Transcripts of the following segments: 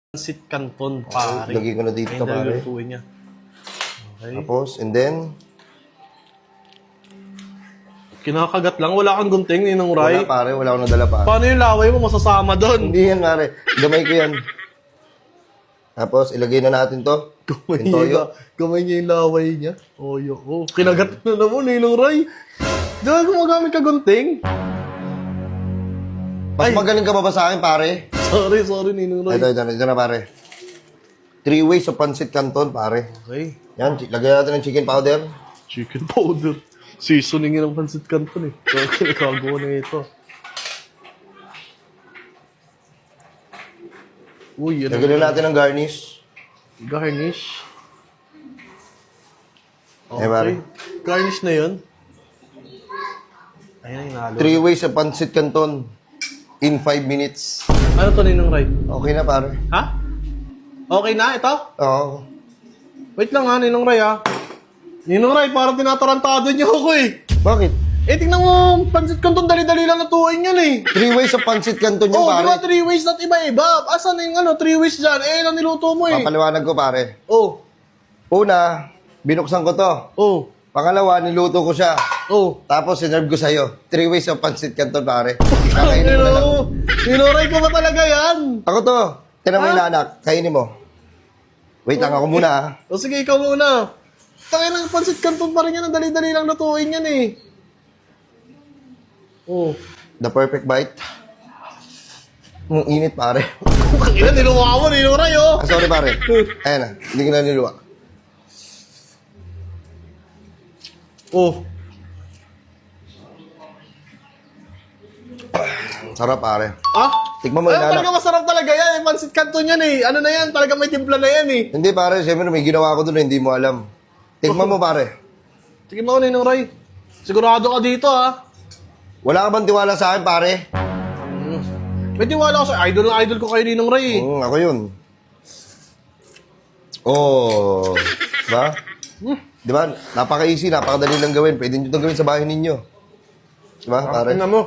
Pancit Canton, pare. Lagay ko na dito, Ayun, pare. lulutuin niya. Okay. Tapos, and then, Kinakagat lang. Wala kang gunting, Ninong wala Ray. pare, wala akong nadala pare. Paano yung laway mo masasama doon? Hindi yan pare, gamay ko yan. Tapos, ilagay na natin to. Kamay Yung toyo. niya, kamay niya yung laway niya. Oyo. Oh, kinagat na naman, Ninong Ray. Di ba gumagamit ka gunting? Mas Ay. magaling ka ba ba sa akin pare? Sorry, Ninong Ray. Ito na pare. 3 ways of pancit canton pare. Okay. Yan, lagyan natin ng chicken powder. Chicken powder. Seasoning ng pancit canton eh. Kagawa na ito. Uy, yan Lagyan na natin ng garnish. garnish. Eh, pare. Garnish na yun. Ayan, inalo. 3 ways of pancit canton in 5 minutes. Ano to, Ninong Ray? Okay na pare. Ha? Okay na ito? Oo. Wait lang ha, Ninong Ray ha. Ninong Ray, parang tinatarantado niyo ako eh. Bakit? Eh, tingnan mo, pancit canton, dali-dali lang natuin yan eh. 3 ways of pancit canton yung Oh, di ba pare. 3 ways at iba-iba? Asan na yung 3 ways dyan? Eh, lang niluto mo eh. Papaliwanag ko pare. Oh, Una, binuksan ko to. oh, Pangalawa, niluto ko siya. oh. Tapos, sinerve ko sa'yo. 3 ways of pancit canton, pare. Kakainin mo na lang. Ninuray ko ba talaga yan? Ako to. Tinan mo yung anak. Kainin mo. Wait lang, ako muna ah. O sige, ikaw muna. Tangin ng pancit canton pa rin yan. Ang dali-dali lang natuin yan eh. Oh. The perfect bite. Ang init, pare. Tangin na, niluwa mo, ninuray oh. Ah, sorry, pare. Ayan na. Hindi ko na niluwa. Oh. Sarap, pare. Ah? Tikman mo yung Ay, talaga anak. masarap talaga yan. Eh. Pancit canton yan eh. Ano na yan? Talaga may timpla na yan eh. Hindi, pare. Siyempre, may ginawa ko doon. Hindi mo alam. Tikman mo, pare. Sige mo, Ninong Ray. Sigurado ka dito ha. Wala ka bang tiwala sa akin, pare? May tiwala ko sa idol na idol ko kayo, Ninong Ray. Ako yun. Oh. Diba? Diba? Napaka-easy. Napakadali lang gawin. Pwede nyo itong gawin sa bahay ninyo. Diba, pare? Tingnan mo.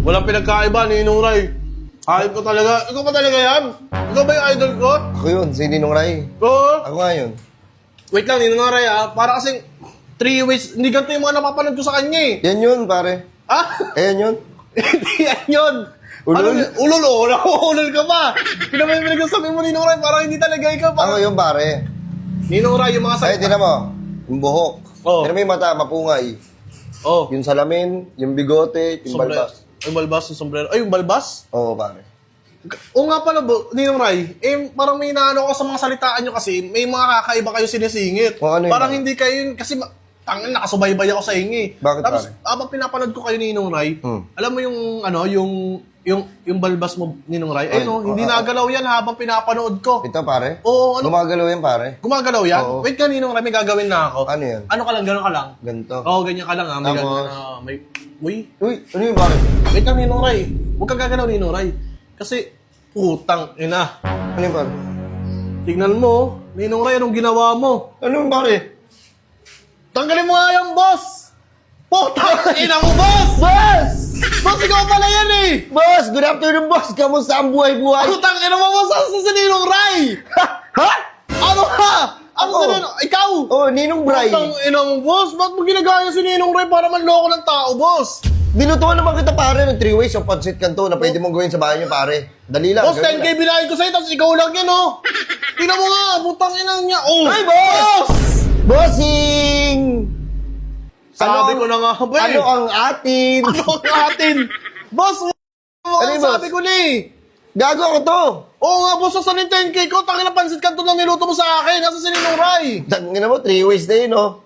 Walang pinagkaiba, Ninong Ray. Hype ko talaga. Ikaw pa talaga yan? Ikaw ba yung idol ko? Ako yun. Si Ninong Ray. Oo. Ako nga yun. Wait lang, Ninong Ray ha. Para kasing 3 ways. Hindi ganito yung mga napapanood ko sa kanya eh. Yan yun, pare. Ah? Ayan yun. Hindi yan yun. Ulol? Ano, ulol o. Ulol ka pa. Pinamay mo nagsasabi mo, Ninong Ray. Parang hindi talaga ikaw. Ako Parang... yun, pare. Ninong Ray, yung mga Ay, tinan mo. Yung buhok. Oh. Tinan mo yung mata, mapungay. Oh. Yung salamin, yung bigote, yung balbas. Yung balbas, yung sombrero. Ay, yung balbas? Oo, pare. O nga pala, Ninong Ray, eh, parang may naano ko sa mga salitaan nyo kasi, may mga kakaiba kayo sinisingit. O, ano yun, parang pare? hindi kayo, kasi tangin, nakasubaybay ako sa inyo eh. Bakit, Tapos, pare? habang pinapanood ko kayo, Ninong Ray, alam mo yung, yung balbas mo, Ninong Ray, Ay, hindi nagalaw yan habang pinapanood ko. Ito, pare. Oo, ano? Gumagalaw yan, pare. Gumagalaw yan? Oo. Wait ka, Ninong Ray, may gagawin na ako. Ano yan? Ano ka lang, gano'n ka lang? Ganito. Oo, ganyan ka lang ha. May Tapos? gagawin na, may, uy, Uy, ano yun, pare? wait lang, Ninong Ray. Huwag kang gagalaw, Ninong Ray. Kasi, putang ina. Ano yun, pare? Tignan mo, Ninong Ray, anong ginawa mo? Ano yun, pare? Tanggalin mo nga yung boss! Putang ina mo, boss! Boss! Boss, ikaw pala yan eh! Boss! Good afternoon, boss! Kamusta ang buhay-buhay? Putang ina mo, boss! Asa si Ninong Ray? Ha? Ano ka? Ano Ako? si Ninong? Ikaw? Oh, Ninong Bray. Putang ina mo, boss! Ba't mo ginagaya si Ninong Ray para manloko ng tao, boss? Dinutuan naman kita, pare, ng 3 ways of pancit canton na pwede mong gawin sa bahay niyo, pare. Dali lang. Boss, gawin 10K lang. binahin ko sa'yo, tapos ikaw lang yan, oh! Tingnan mo nga, putang ina niya, oh! Ay, boss! Bossing! Sabi ko na nga ba eh. Ano ang atin? Ano ang atin? Boss, Ano yun, boss? sabi ko na eh. Gago ako to. Oo nga, boss, sa 10K ko, tangin na pansit kanto lang niluto mo sa akin. Nasa si Ninong Ray. Tangina mo, 3 ways na yun, oh.